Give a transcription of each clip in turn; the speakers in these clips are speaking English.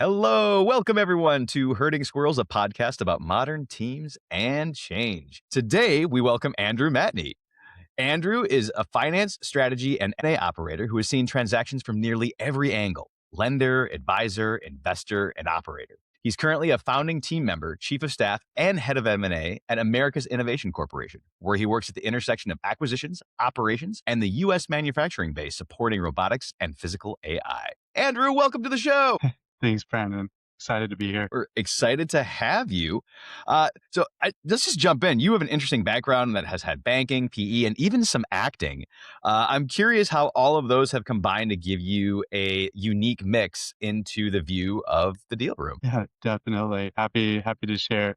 Hello, welcome everyone to Herding Squirrels, a podcast about modern teams and change. Today, we welcome Andrew Matney. Andrew is a finance, strategy, and M&A operator who has seen transactions from nearly every angle: lender, advisor, investor, and operator. He's currently a founding team member, chief of staff, and head of M&A at America's Innovation Corporation, where he works at the intersection of acquisitions, operations, and the U.S. manufacturing base supporting robotics and physical AI. Andrew, welcome to the show. Thanks, Brandon. Excited to be here. We're excited to have you. Let's just jump in. You have an interesting background that has had banking, PE, and even some acting. I'm curious how all of those have combined to give you a unique mix into the view of the deal room. Yeah, definitely. Happy to share.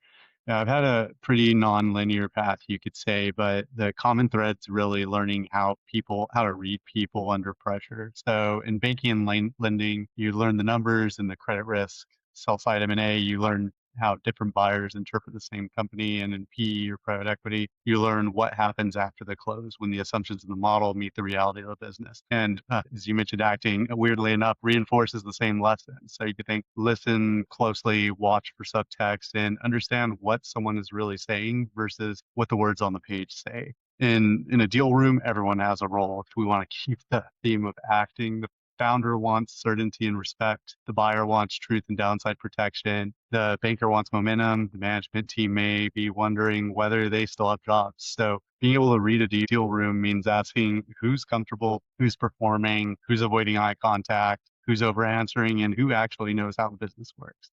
I've had a pretty non-linear path, you could say, but the common thread's really learning how to read people under pressure. So in banking and lending, you learn the numbers and the credit risk. Sell-side M&A, you learn how different buyers interpret the same company. And in PE or private equity, you learn what happens after the close when the assumptions in the model meet the reality of the business. And as you mentioned, acting, weirdly enough, reinforces the same lesson. So you could think, listen closely, watch for subtext, and understand what someone is really saying versus what the words on the page say. In a deal room, everyone has a role. If we want to keep the theme of acting, the founder wants certainty and respect. The buyer wants truth and downside protection. The banker wants momentum. The management team may be wondering whether they still have jobs. So being able to read a deal room means asking who's comfortable, who's performing, who's avoiding eye contact, who's over answering, and who actually knows how the business works.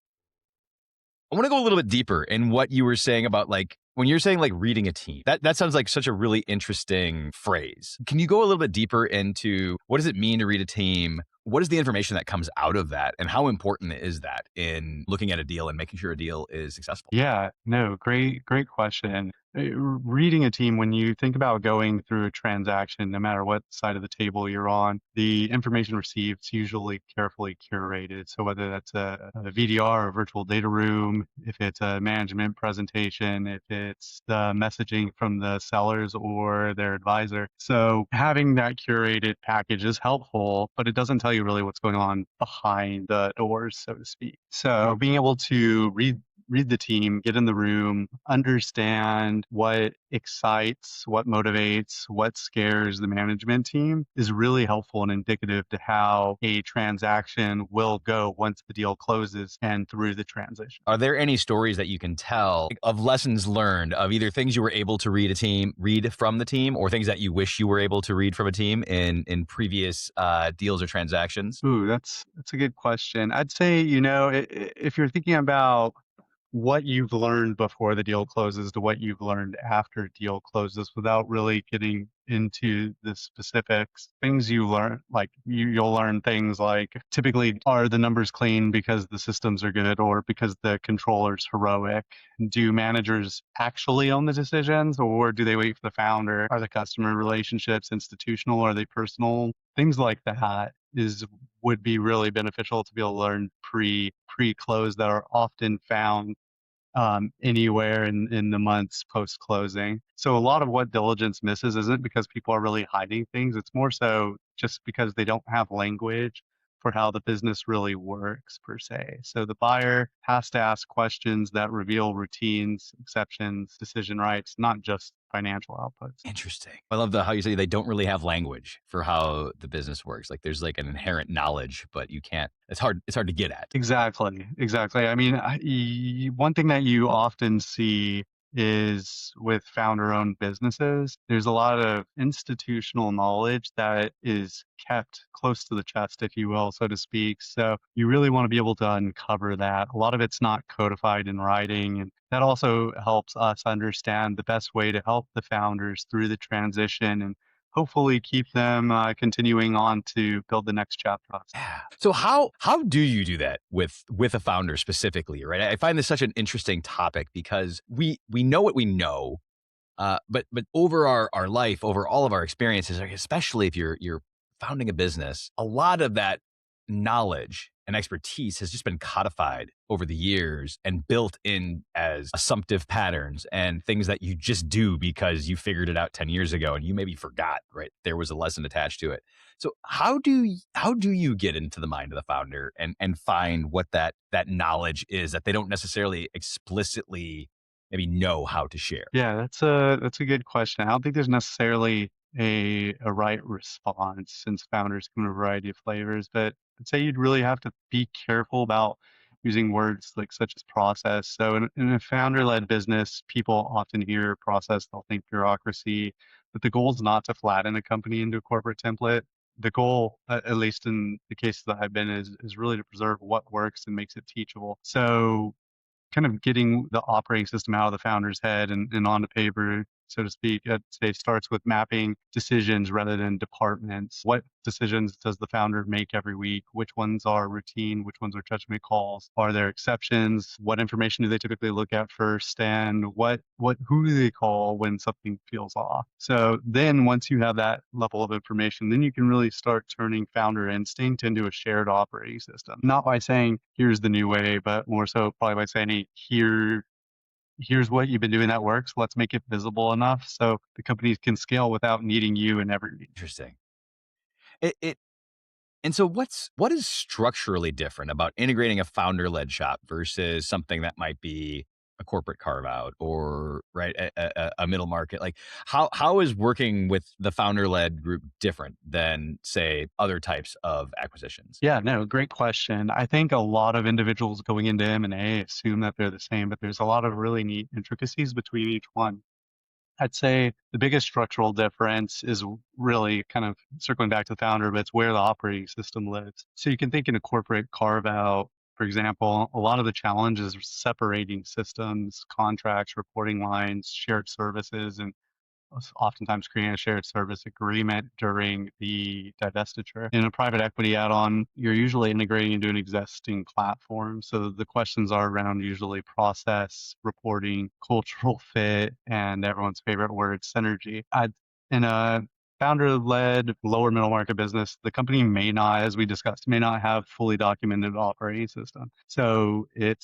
I want to go a little bit deeper in what you were saying about when you're saying reading a team. That sounds like such a really interesting phrase. Can you go a little bit deeper into what does it mean to read a team? What is the information that comes out of that? And how important is that in looking at a deal and making sure a deal is successful? Yeah, no, great question. Reading a team, when you think about going through a transaction, no matter what side of the table you're on, the information received is usually carefully curated. So whether that's a VDR or virtual data room, if it's a management presentation, if it's the messaging from the sellers or their advisor. So having that curated package is helpful, but it doesn't tell you really what's going on behind the doors, so to speak. So being able to read the team, get in the room, understand what excites, what motivates, what scares the management team is really helpful and indicative to how a transaction will go once the deal closes and through the transition. Are there any stories that you can tell of lessons learned of either things you were able to read from the team, or things that you wish you were able to read from a team in previous deals or transactions? Ooh, that's a good question. I'd say, if you're thinking about what you've learned before the deal closes to what you've learned after deal closes without really getting into the specifics. Things you learn, like you'll learn things like typically, are the numbers clean because the systems are good or because the controller's heroic? Do managers actually own the decisions, or do they wait for the founder? Are the customer relationships institutional? Or are they personal? Things like that would be really beneficial to be able to learn pre-close that are often found anywhere in the months post-closing. So a lot of what diligence misses isn't because people are really hiding things. It's more so just because they don't have language for how the business really works per se. So the buyer has to ask questions that reveal routines, exceptions, decision rights, not just financial outputs. Interesting. I love how you say they don't really have language for how the business works. Like there's an inherent knowledge, but you can't. It's hard to get at. Exactly. I mean, one thing that you often see is with founder-owned businesses, there's a lot of institutional knowledge that is kept close to the chest, if you will, so to speak. So you really want to be able to uncover that. A lot of it's not codified in writing, and that also helps us understand the best way to help the founders through the transition and hopefully keep them continuing on to build the next chapter. Yeah. So how do you do that with a founder specifically, right? I find this such an interesting topic because we know what we know, but over our life, over all of our experiences, like especially if you're founding a business, a lot of that knowledge and expertise has just been codified over the years and built in as assumptive patterns and things that you just do because you figured it out 10 years ago and you maybe forgot, right? There was a lesson attached to it. So how do you get into the mind of the founder and find what that knowledge is that they don't necessarily explicitly maybe know how to share? Yeah, that's a good question. I don't think there's necessarily a right response since founders come in a variety of flavors, but I'd say you'd really have to be careful about using words like such as process. So in a founder-led business, people often hear process, they'll think bureaucracy, but the goal is not to flatten a company into a corporate template. The goal, at least in the cases that I've been, is really to preserve what works and makes it teachable. So kind of getting the operating system out of the founder's head and onto paper, so to speak. I'd say starts with mapping decisions rather than departments. What decisions does the founder make every week? Which ones are routine? Which ones are judgment calls? Are there exceptions? What information do they typically look at first? And who do they call when something feels off? So then once you have that level of information, then you can really start turning founder instinct into a shared operating system. Not by saying, here's the new way, but more so probably by saying, hey, here's what you've been doing that works. Let's make it visible enough so the companies can scale without needing you in every meeting. Interesting. It And so what is structurally different about integrating a founder-led shop versus something that might be a corporate carve-out or, right, a middle market? Like, how is working with the founder-led group different than, say, other types of acquisitions? Yeah, no, great question. I think a lot of individuals going into M&A assume that they're the same, but there's a lot of really neat intricacies between each one. I'd say the biggest structural difference is really kind of circling back to the founder, but it's where the operating system lives. So you can think in a corporate carve out, for example, a lot of the challenges are separating systems, contracts, reporting lines, shared services, and oftentimes creating a shared service agreement during the divestiture. In a private equity add-on, you're usually integrating into an existing platform. So the questions are around usually process, reporting, cultural fit, and everyone's favorite word, synergy. In a founder-led lower middle market business, the company may not, as we discussed, may not have fully documented operating system. So it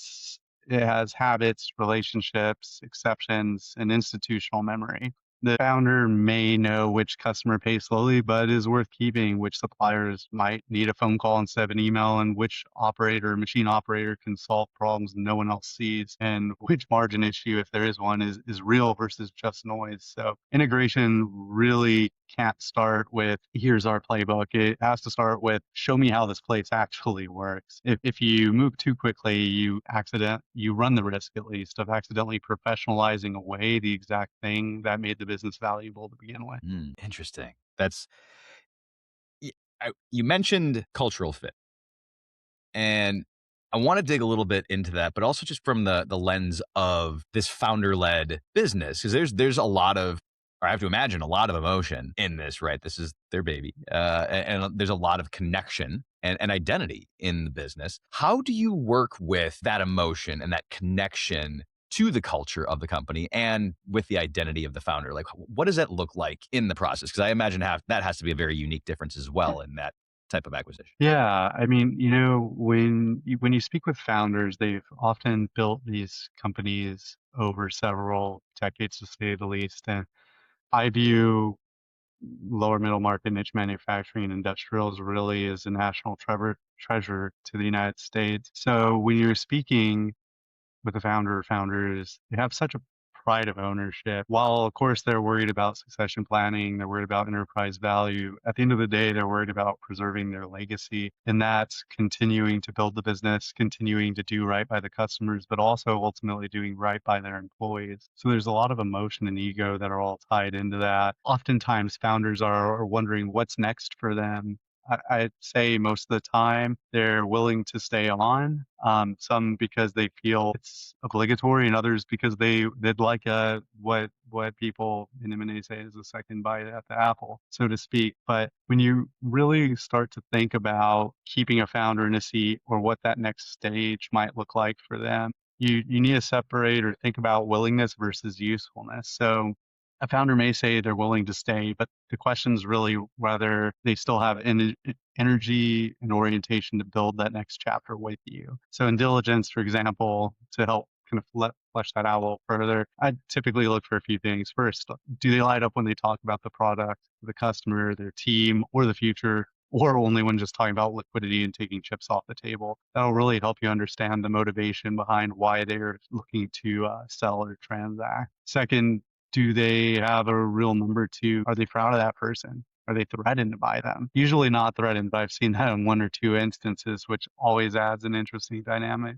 has habits, relationships, exceptions, and institutional memory. The founder may know which customer pays slowly, but is worth keeping, which suppliers might need a phone call instead of an email, and which machine operator can solve problems no one else sees, and which margin issue, if there is one, is real versus just noise. So integration really can't start with, here's our playbook. It has to start with, show me how this place actually works. If you move too quickly, you run the risk at least of accidentally professionalizing away the exact thing that made the business valuable to begin with. Interesting. That's y You mentioned cultural fit, and I wanna dig a little bit into that, but also just from the lens of this founder-led business, because there's a lot of, or I have to imagine, a lot of emotion in this, right? This is their baby, and there's a lot of connection and identity in the business. How do you work with that emotion and that connection to the culture of the company and with the identity of the founder? Like, what does that look like in the process? Because I imagine that has to be a very unique difference as well in that type of acquisition. Yeah, I mean, when you speak with founders, they've often built these companies over several decades, to say the least. And I view lower middle market niche manufacturing and industrials really as a national treasure to the United States. So when you're speaking with the founder or founders, they have such a pride of ownership. While, of course, they're worried about succession planning, they're worried about enterprise value. At the end of the day, they're worried about preserving their legacy. And that's continuing to build the business, continuing to do right by the customers, but also ultimately doing right by their employees. So there's a lot of emotion and ego that are all tied into that. Oftentimes, founders are wondering what's next for them. I'd say most of the time they're willing to stay on. Some because they feel it's obligatory, and others because they'd like what people in M&A say is a second bite at the apple, so to speak. But when you really start to think about keeping a founder in a seat or what that next stage might look like for them, you need to separate or think about willingness versus usefulness. So a founder may say they're willing to stay, but the question is really whether they still have energy and orientation to build that next chapter with you. So in Diligence, for example, to help kind of flesh that out a little further, I typically look for a few things. First, do they light up when they talk about the product, the customer, their team, or the future? Or only when just talking about liquidity and taking chips off the table. That'll really help you understand the motivation behind why they're looking to sell or transact. Second, do they have a real number two? Are they proud of that person? Are they threatened by them? Usually not threatened, but I've seen that in one or two instances, which always adds an interesting dynamic.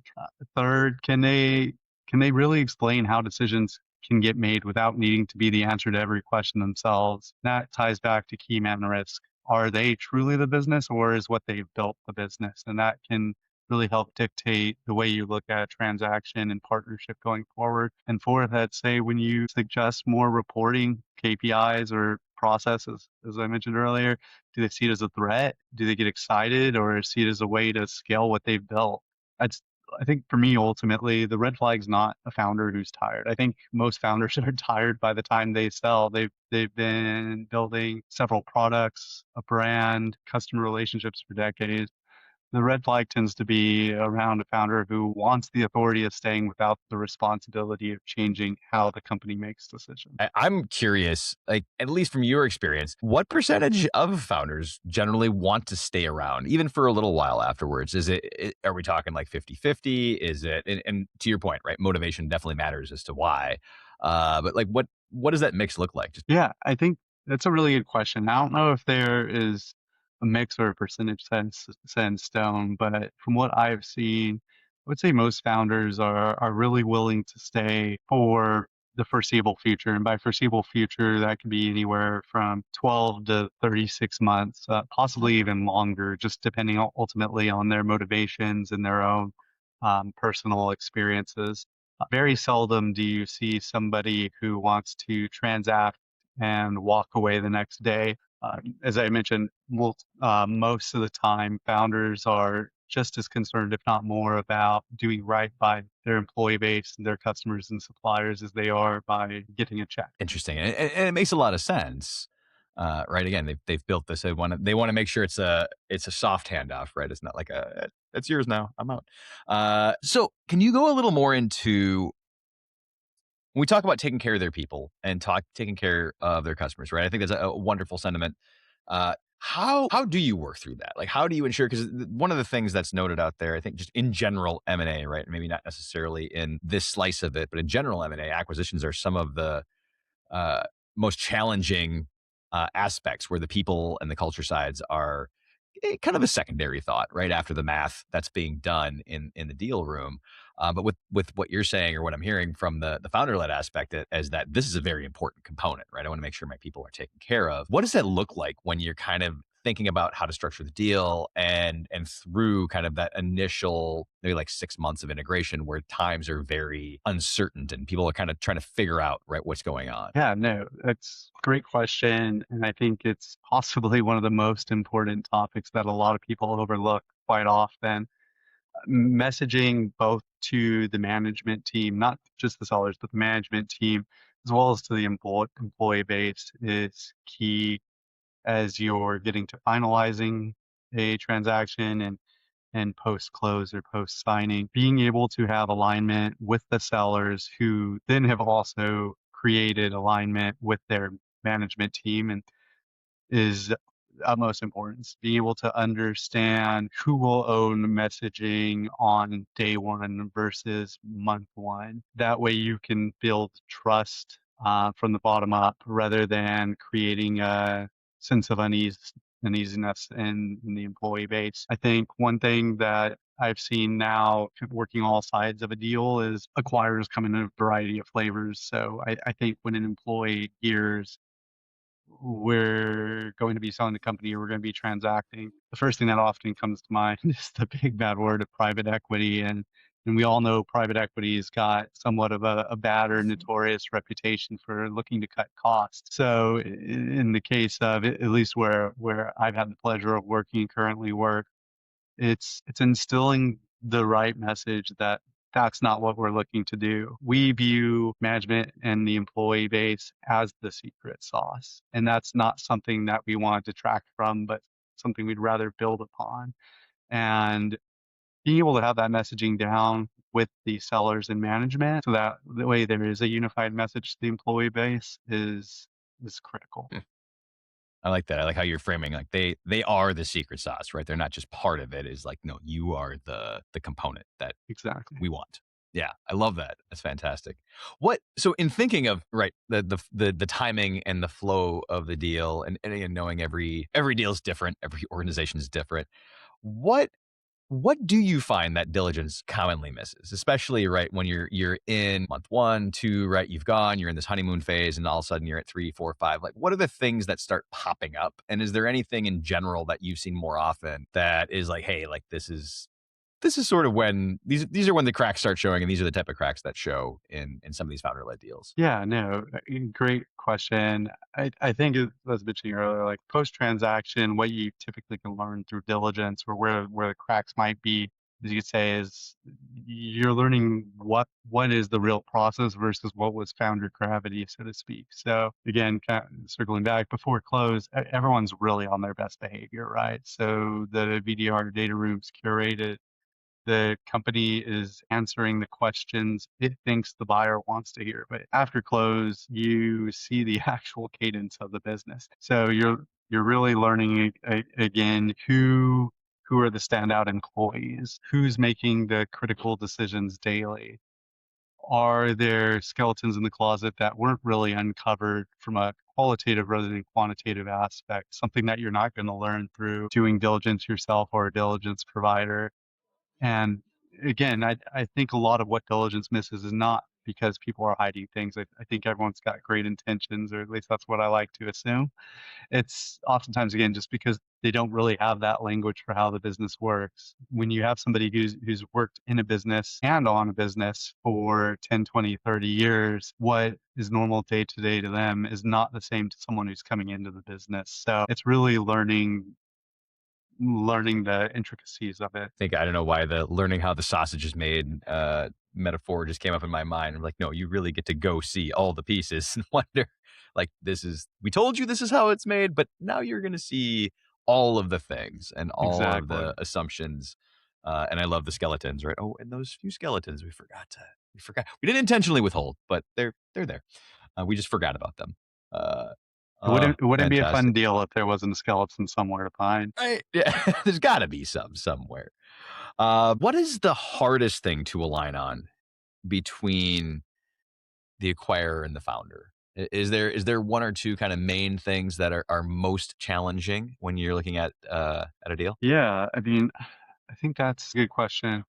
Third, can they really explain how decisions can get made without needing to be the answer to every question themselves? That ties back to key man risk. Are they truly the business, or is what they've built the business? And that can really help dictate the way you look at transaction and partnership going forward. And fourth, I'd say when you suggest more reporting KPIs or processes, as I mentioned earlier, do they see it as a threat? Do they get excited, or see it as a way to scale what they've built? That's I think for me, ultimately, the red flag's not a founder who's tired. I think most founders are tired by the time they sell. They've been building several products, a brand, customer relationships for decades. The red flag tends to be around a founder who wants the authority of staying without the responsibility of changing how the company makes decisions. I'm curious, like, at least from your experience, what percentage of founders generally want to stay around, even for a little while afterwards? Are we talking like 50-50? Is it, and to your point, right? Motivation definitely matters as to why. But like, what does that mix look like? Just Yeah, I think that's a really good question. I don't know if there is a mix or a percentage set in stone, but from what I've seen, I would say most founders are really willing to stay for the foreseeable future. And by foreseeable future, that could be anywhere from 12 to 36 months, possibly even longer, just depending ultimately on their motivations and their own personal experiences. Very seldom do you see somebody who wants to transact and walk away the next day. As I mentioned, most of the time, founders are just as concerned, if not more, about doing right by their employee base and their customers and suppliers as they are by getting a check. interesting, and it makes a lot of sense. Right? Again, they've built this. They want to make sure it's a soft handoff, right? It's not like it's yours now. I'm out. So, can you go a little more into when we talk about taking care of their people and taking care of their customers, right? I think that's a wonderful sentiment. How do you work through that? Like, how do you ensure? Because one of the things that's noted out there, I think, just in general M&A, right? Maybe not necessarily in this slice of it, but in general M&A, acquisitions are some of the uh, most challenging aspects where the people and the culture sides are kind of a secondary thought right after the math that's being done in the deal room. But with what you're saying or what I'm hearing from the founder led aspect is that this is a very important component, right? I want to make sure my people are taken care of. What does that look like when you're kind of thinking about how to structure the deal and through kind of that initial maybe like 6 months of integration where times are very uncertain and people are kind of trying to figure out right what's going on? Yeah, no, that's a great question. And I think it's possibly one of the most important topics that a lot of people overlook quite often. Messaging both to the management team, not just the sellers, but the management team, as well as to the employee base is key as you're getting to finalizing a transaction and post close or post signing, being able to have alignment with the sellers who then have also created alignment with their management team and is utmost importance. Being able to understand who will own messaging on day one versus month one. That way you can build trust from the bottom up rather than creating a sense of uneasiness in the employee base. I think one thing that I've seen now working all sides of a deal is acquirers come in a variety of flavors. So I think when an employee hears we're going to be selling the company or we're going to be transacting, the first thing that often comes to mind is the big bad word of private equity. And we all know private equity's got somewhat of a bad or notorious reputation for looking to cut costs. So in the case of at least where I've had the pleasure of working currently work, it's instilling the right message that That's not what we're looking to do. We view management and the employee base as the secret sauce. And that's not something that we want to detract from, but something we'd rather build upon. And being able to have that messaging down with the sellers and management so that the way there is a unified message to the employee base is critical. Hmm. I like that. I like how you're framing like they are the secret sauce, right? They're not just part of it. Is like, no, you are the component that Exactly. we want. Yeah, I love that. That's fantastic. What so in thinking of right the timing and the flow of the deal and again, knowing every deal is different, every organization is different. What what do you find that diligence commonly misses? Especially right when you're in month one, two, right? You've gone, you're in this honeymoon phase, and all of a sudden you're at three, four, five. Like, what are the things that start popping up? And is there anything in general that you've seen more often that is like, hey, like this is sort of when these are when the cracks start showing, and these are the type of cracks that show in some of these founder led deals. Yeah, no, great question. I think as I was mentioning earlier, like post transaction, what you typically can learn through diligence or where the cracks might be, as you could say, is you're learning what is the real process versus what was founder gravity, so to speak. So again, kind of circling back before close, everyone's really on their best behavior, right? So the VDR data room's curated, the company is answering the questions it thinks the buyer wants to hear. But after close, you see the actual cadence of the business. So you're really learning again who are the standout employees, who's making the critical decisions daily. Are there skeletons in the closet that weren't really uncovered from a qualitative rather than quantitative aspect? Something that you're not going to learn through doing diligence yourself or a diligence provider. And again, I think a lot of what diligence misses is not because people are hiding things. I think everyone's got great intentions, or at least that's what I like to assume. It's oftentimes, again, just because they don't really have that language for how the business works. When you have somebody who's worked in a business and on a business for 10, 20, 30 years, what is normal day to day to them is not the same to someone who's coming into the business. So it's really learning the intricacies of it. Think I don't know why the learning how the sausage is made metaphor just came up in my mind. I'm like, no, you really get to go see all the pieces and wonder, like, this is we told you this is how it's made, but now you're going to see all of the things and all of Exactly. the assumptions. And I love the skeletons, right? Oh, and those few skeletons we forgot we didn't intentionally withhold, but they're there. We just forgot about them. Uh, It wouldn't be a fun fantastic. deal if there wasn't a skeleton somewhere to find. Right? Yeah, there's got to be some somewhere. What is the hardest thing to align on between the acquirer and the founder? Is there one or two kind of main things that are most challenging when you're looking at a deal? Yeah, I mean, I think that's a good question.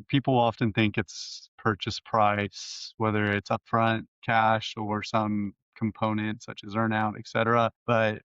People often think it's purchase price, whether it's upfront cash or some component such as earnout, et cetera. But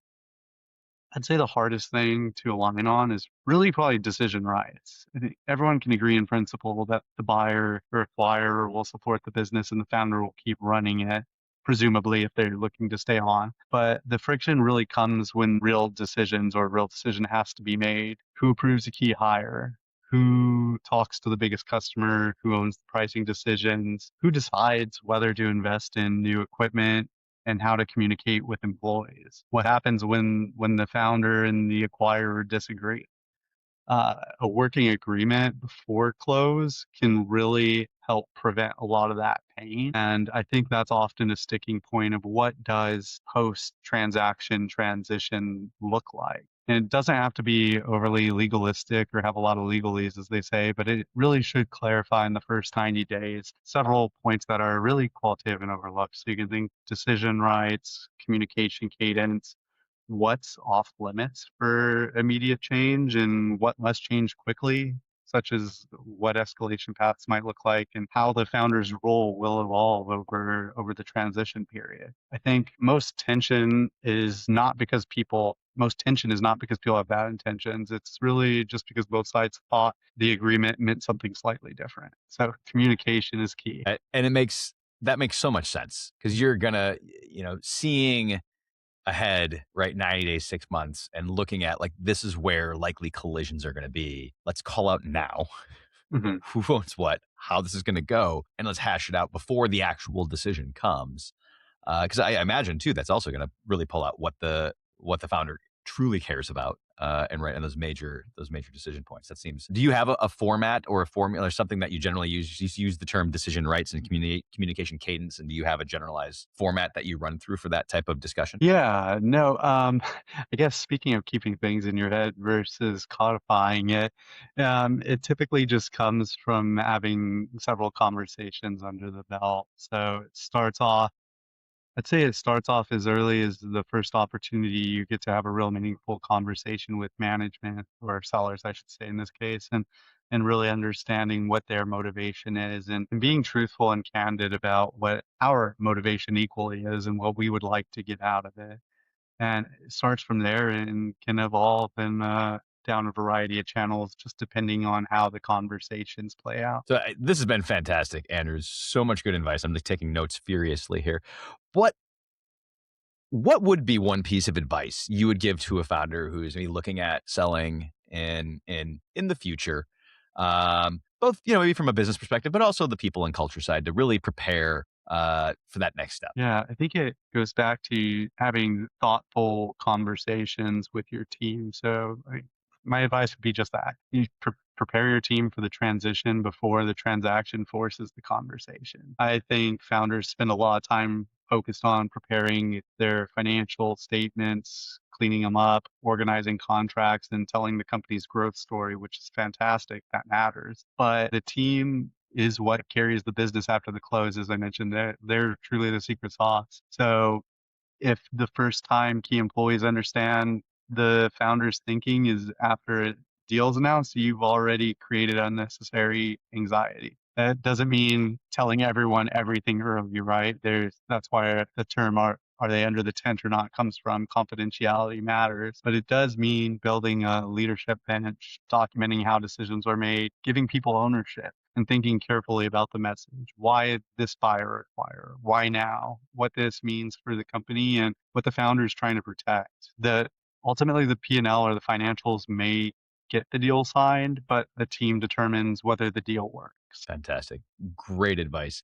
I'd say the hardest thing to align on is really probably decision rights. I think everyone can agree in principle that the buyer or acquirer will support the business and the founder will keep running it, presumably if they're looking to stay on. But the friction really comes when real decisions or real decision has to be made. Who approves a key hire? Who talks to the biggest customer? Who owns the pricing decisions? Who decides whether to invest in new equipment and how to communicate with employees? What happens when the founder and the acquirer disagree? A working agreement before close can really help prevent a lot of that pain. And I think that's often a sticking point of what does post transaction transition look like. And it doesn't have to be overly legalistic or have a lot of legalese, as they say, but it really should clarify in the first 90 days several points that are really qualitative and overlooked. So you can think decision rights, communication cadence, what's off limits for immediate change and what must change quickly, such as what escalation paths might look like and how the founder's role will evolve over the transition period. I think most tension is not because people have bad intentions. It's really just because both sides thought the agreement meant something slightly different. So communication is key. And that makes so much sense because you're gonna, seeing ahead, right? 90 days, 6 months, and looking at like this is where likely collisions are going to be. Let's call out now Mhm. who owns what, how this is going to go, and let's hash it out before the actual decision comes. Because I imagine too, that's also going to really pull out what the founder truly cares about, and right, and those major decision points. That seems. Do you have a format or a formula or something that you generally use? You use the term decision rights and communication cadence, and do you have a generalized format that you run through for that type of discussion? Yeah, no, I guess speaking of keeping things in your head versus codifying it typically just comes from having several conversations under the belt. So it starts off I'd say it starts off as early as the first opportunity you get to have a real meaningful conversation with management or sellers, I should say, in this case, and really understanding what their motivation is and being truthful and candid about what our motivation equally is and what we would like to get out of it. And it starts from there and can evolve and down a variety of channels, just depending on how the conversations play out. So this has been fantastic, Andrew. So much good advice. I'm just taking notes furiously here. What what would be one piece of advice you would give to a founder who's maybe looking at selling in the future? Both, maybe from a business perspective, but also the people and culture side to really prepare for that next step. Yeah, I think it goes back to having thoughtful conversations with your team. So, my advice would be just that. You prepare your team for the transition before the transaction forces the conversation. I think founders spend a lot of time focused on preparing their financial statements, cleaning them up, organizing contracts, and telling the company's growth story, which is fantastic. That matters. But the team is what carries the business after the close. As I mentioned, they're truly the secret sauce. So if the first time key employees understand the founder's thinking is after a deal's announced, you've already created unnecessary anxiety. That doesn't mean telling everyone everything early, right? That's why the term are they under the tent or not comes from. Confidentiality matters, but it does mean building a leadership bench, documenting how decisions are made, giving people ownership and thinking carefully about the message. Why this buyer acquire? Why now? What this means for the company and what the founder is trying to protect. Ultimately the P&L or the financials may get the deal signed, but the team determines whether the deal works. Fantastic. Great advice.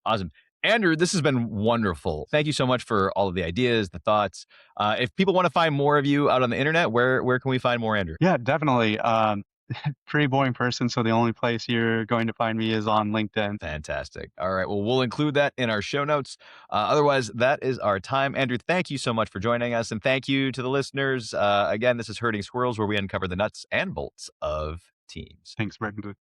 Awesome. Andrew, this has been wonderful. Thank you so much for all of the ideas, the thoughts. If people want to find more of you out on the internet, where can we find more Andrew? Yeah, definitely. Pretty boring person, so the only place you're going to find me is on LinkedIn. Fantastic. All right. Well, we'll include that in our show notes. Otherwise, that is our time. Andrew, thank you so much for joining us. And thank you to the listeners. Again, this is Herding Squirrels, where we uncover the nuts and bolts of teams. Thanks, Brendan.